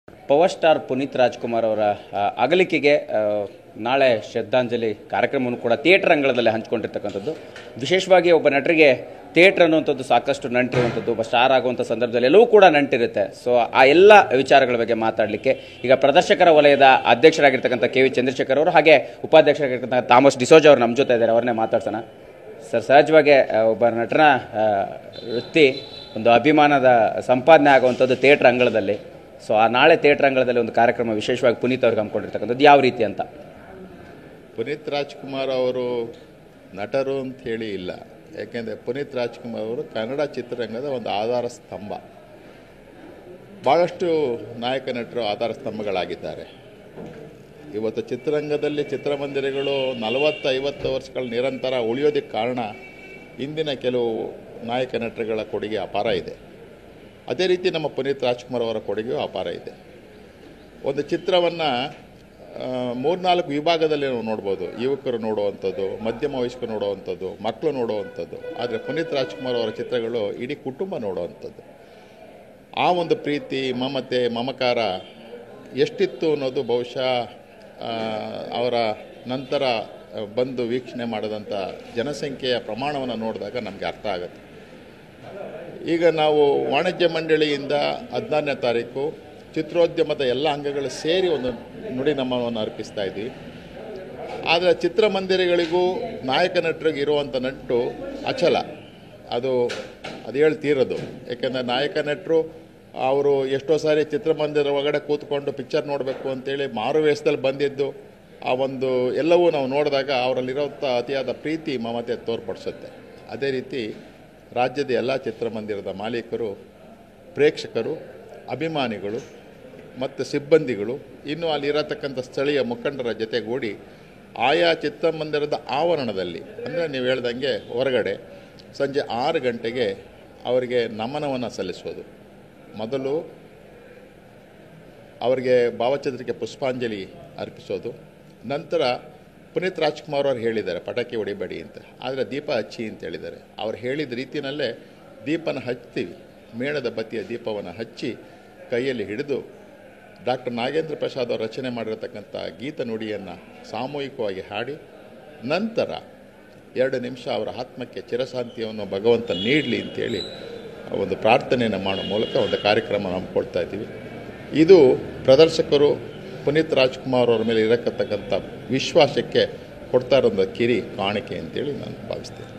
Power star Puneeth Rajkumar ಅವರ ಅಗಲಿಕೆಗೆ ನಾಳೆ ಶ್ರದ್ಧಾಂಜಲಿ ಕಾರ್ಯಕ್ರಮವನ್ನು ಕೂಡ ಥಿಯೇಟರ್ ಅಂಗಳದಲ್ಲಿ ಹಂಚಿಕೊಂಡಿರ್ತಕ್ಕಂಥದ್ದು. ವಿಶೇಷವಾಗಿ ಒಬ್ಬ ನಟರಿಗೆ ಥಿಯೇಟರ್ ಅನ್ನುವಂಥದ್ದು ಸಾಕಷ್ಟು ನಂಟಿರುವಂಥದ್ದು, ಒಬ್ಬ ಸ್ಟಾರ್ ಆಗುವಂಥ ಸಂದರ್ಭದಲ್ಲಿ ಎಲ್ಲವೂ ಕೂಡ ನಂಟಿರುತ್ತೆ. ಸೊ ಆ ಎಲ್ಲ ವಿಚಾರಗಳ ಬಗ್ಗೆ ಮಾತಾಡಲಿಕ್ಕೆ ಈಗ ಪ್ರದರ್ಶಕರ ವಲಯದ ಅಧ್ಯಕ್ಷರಾಗಿರ್ತಕ್ಕಂಥ ಕೆ ವಿ ಚಂದ್ರಶೇಖರ್ ಅವರು ಹಾಗೆ ಉಪಾಧ್ಯಕ್ಷರಾಗಿರ್ತಕ್ಕಂಥ ಥಾಮಸ್ ಡಿಸೋಜಾ ಅವರು ನಮ್ಮ ಜೊತೆ ಇದ್ದಾರೆ. ಅವ್ರನ್ನೇ ಮಾತಾಡ್ಸೋಣ. ಸರ್, ಸಹಜವಾಗಿ ಒಬ್ಬ ನಟನ ವೃತ್ತಿ ಒಂದು ಅಭಿಮಾನದ ಸಂಪಾದನೆ ಆಗುವಂಥದ್ದು ಥಿಯೇಟರ್ ಅಂಗಳದಲ್ಲಿ. ಸೊ ಆ ನಾಳೆ ಥಿಯೇಟರ್ ಅಂಗಳದಲ್ಲಿ ಒಂದು ಕಾರ್ಯಕ್ರಮ ವಿಶೇಷವಾಗಿ ಪುನೀತ್ ಅವ್ರಿಗೆ ಹಮ್ಮಿಕೊಂಡಿರ್ತಕ್ಕಂಥದ್ದು ಯಾವ ರೀತಿ ಅಂತ? ಪುನೀತ್ ರಾಜ್ಕುಮಾರ್ ಅವರು ನಟರು ಅಂತ ಹೇಳಿ ಇಲ್ಲ, ಯಾಕೆಂದರೆ ಪುನೀತ್ ರಾಜ್ಕುಮಾರ್ ಅವರು ಕನ್ನಡ ಚಿತ್ರರಂಗದ ಒಂದು ಆಧಾರ ಸ್ತಂಭ. ಭಾಳಷ್ಟು ನಾಯಕ ನಟರು ಆಧಾರ ಸ್ತಂಭಗಳಾಗಿದ್ದಾರೆ. ಇವತ್ತು ಚಿತ್ರರಂಗದಲ್ಲಿ ಚಿತ್ರಮಂದಿರಗಳು 40-50 ವರ್ಷಗಳ ನಿರಂತರ ಉಳಿಯೋದಕ್ಕೆ ಕಾರಣ ಇಂದಿನ ಕೆಲವು ನಾಯಕ ನಟರುಗಳ ಕೊಡುಗೆ ಅಪಾರ ಇದೆ. ಅದೇ ರೀತಿ ನಮ್ಮ ಪುನೀತ್ ರಾಜ್ಕುಮಾರ್ ಅವರ ಕೊಡುಗೆಯೂ ಅಪಾರ ಇದೆ. ಒಂದು ಚಿತ್ರವನ್ನು 3-4 ವಿಭಾಗದಲ್ಲಿ ನಾವು ನೋಡ್ಬೋದು. ಯುವಕರು ನೋಡುವಂಥದ್ದು, ಮಧ್ಯಮ ವಯಸ್ಕರು ನೋಡುವಂಥದ್ದು, ಮಕ್ಕಳು ನೋಡುವಂಥದ್ದು. ಆದರೆ ಪುನೀತ್ ರಾಜ್ಕುಮಾರ್ ಅವರ ಚಿತ್ರಗಳು ಇಡೀ ಕುಟುಂಬ ನೋಡುವಂಥದ್ದು. ಆ ಒಂದು ಪ್ರೀತಿ, ಮಮತೆ, ಮಮಕಾರ ಎಷ್ಟಿತ್ತು ಅನ್ನೋದು ಬಹುಶಃ ಅವರ ನಂತರ ಬಂದು ವೀಕ್ಷಣೆ ಮಾಡಿದಂಥ ಜನಸಂಖ್ಯೆಯ ಪ್ರಮಾಣವನ್ನು ನೋಡಿದಾಗ ನಮಗೆ ಅರ್ಥ ಆಗುತ್ತೆ. ಈಗ ನಾವು ವಾಣಿಜ್ಯ ಮಂಡಳಿಯಿಂದ 16ನೇ ತಾರೀಕು ಚಿತ್ರೋದ್ಯಮದ ಎಲ್ಲ ಅಂಗಗಳು ಸೇರಿ ಒಂದು ನುಡಿನಮನವನ್ನು ಅರ್ಪಿಸ್ತಾ ಇದ್ವಿ. ಆದರೆ ಚಿತ್ರಮಂದಿರಗಳಿಗೂ ನಾಯಕ ನಟರಿಗೆ ಇರುವಂಥ ನಂಟು ಅಚಲ. ಅದು ಹೇಳ್ತೀರೋದು. ಯಾಕೆಂದರೆ ನಾಯಕ ನಟರು ಅವರು ಎಷ್ಟೋ ಸಾರಿ ಚಿತ್ರಮಂದಿರ ಒಳಗಡೆ ಕೂತ್ಕೊಂಡು ಪಿಕ್ಚರ್ ನೋಡಬೇಕು ಅಂತೇಳಿ ಮಾರುವೇಷದಲ್ಲಿ ಬಂದಿದ್ದು ಆ ಒಂದು ಎಲ್ಲವೂ ನಾವು ನೋಡಿದಾಗ ಅವರಲ್ಲಿರೋಂಥ ಅತಿಯಾದ ಪ್ರೀತಿ ಮಮತೆ ತೋರ್ಪಡಿಸುತ್ತೆ. ಅದೇ ರೀತಿ ರಾಜ್ಯದ ಎಲ್ಲ ಚಿತ್ರಮಂದಿರದ ಮಾಲೀಕರು, ಪ್ರೇಕ್ಷಕರು, ಅಭಿಮಾನಿಗಳು ಮತ್ತು ಸಿಬ್ಬಂದಿಗಳು ಇನ್ನೂ ಅಲ್ಲಿರತಕ್ಕಂಥ ಸ್ಥಳೀಯ ಮುಖಂಡರ ಜೊತೆಗೂಡಿ ಆಯಾ ಚಿತ್ರಮಂದಿರದ ಆವರಣದಲ್ಲಿ, ಅಂದರೆ ನೀವು ಹೇಳ್ದಂಗೆ ಹೊರಗಡೆ ಸಂಜೆ 6 ಗಂಟೆಗೆ ಅವರಿಗೆ ನಮನವನ್ನು ಸಲ್ಲಿಸೋದು. ಮೊದಲು ಅವರಿಗೆ ಭಾವಚಿತ್ರಕ್ಕೆ ಪುಷ್ಪಾಂಜಲಿ ಅರ್ಪಿಸೋದು. ನಂತರ ಪುನೀತ್ ರಾಜ್ಕುಮಾರ್ ಅವರು ಹೇಳಿದ್ದಾರೆ ಪಟಾಕಿ ಹೊಡಿಬೇಡಿ ಅಂತ, ಆದರೆ ದೀಪ ಹಚ್ಚಿ ಅಂತ ಹೇಳಿದ್ದಾರೆ. ಅವ್ರು ಹೇಳಿದ ರೀತಿಯಲ್ಲೇ ದೀಪನ ಹಚ್ತೀವಿ. ಮೇಣದ ಬತ್ತಿಯ ದೀಪವನ್ನು ಹಚ್ಚಿ ಕೈಯಲ್ಲಿ ಹಿಡಿದು ಡಾಕ್ಟರ್ ನಾಗೇಂದ್ರ ಪ್ರಸಾದ್ ಅವರು ರಚನೆ ಮಾಡಿರತಕ್ಕಂಥ ಗೀತ ನುಡಿಯನ್ನು ಸಾಮೂಹಿಕವಾಗಿ ಹಾಡಿ ನಂತರ 2 ನಿಮಿಷ ಅವರ ಆತ್ಮಕ್ಕೆ ಚಿರಶಾಂತಿಯನ್ನು ಭಗವಂತ ನೀಡಲಿ ಅಂತೇಳಿ ಒಂದು ಪ್ರಾರ್ಥನೆಯನ್ನು ಮಾಡೋ ಮೂಲಕ ಒಂದು ಕಾರ್ಯಕ್ರಮ ಹಮ್ಮಿಕೊಳ್ತಾ ಇದ್ದೀವಿ. ಇದು ಪ್ರದರ್ಶಕರು ಪುನೀತ್ ರಾಜ್ಕುಮಾರ್ ಅವರ ಮೇಲೆ ಇರತಕ್ಕಂಥ ವಿಶ್ವಾಸಕ್ಕೆ ಕೊಡ್ತಾ ಇರೋ ಒಂದು ಕಿರಿ ಕಾಣಿಕೆ ಅಂತೇಳಿ ನಾನು ಭಾವಿಸ್ತೇನೆ.